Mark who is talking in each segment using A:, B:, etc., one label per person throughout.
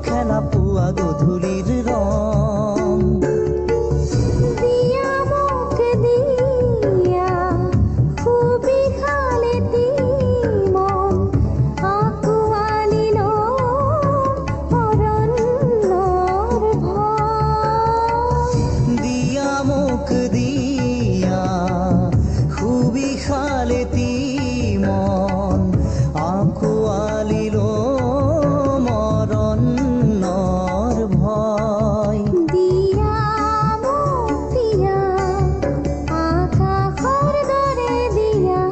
A: খেলা পুয়া গধূলির রং।
B: দিয়া মুখ দিয়া খুবই খালেতি মন আকুয়ালিল অরণ্যর ভয়।
A: দিয়া মুখ দিয়া খুবই খালেতি মন আকুয়ালিল মরণ্যর ভয়।
B: দিয়া মুখ দিয়া আকাশৰ দৰে দিয়া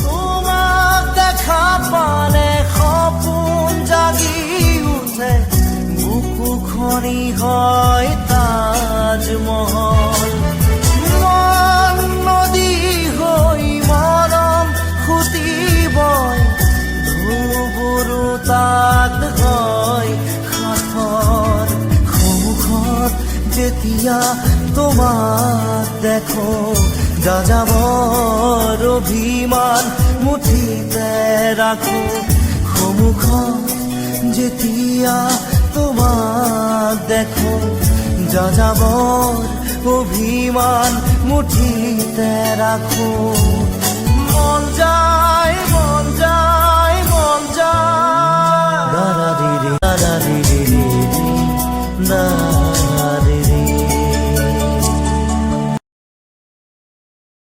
A: তোমাক দেখা পালে সপোন জাগি উঠে, বুকু খনি হয় তাজমহল। মন নদী হৈ মৰম সুতি বয়, ধ্ৰুৱৰো তাত হয় সাঁথৰ। সন্মুখত যেতিয়া তোমাক দেখো, যাযাবৰ অভিমান মুঠিতে ৰাখো। সন্মুখত যেতিয়া তোমাক দেখো, যাযাবৰ অভিমান মুঠিতে ৰাখো।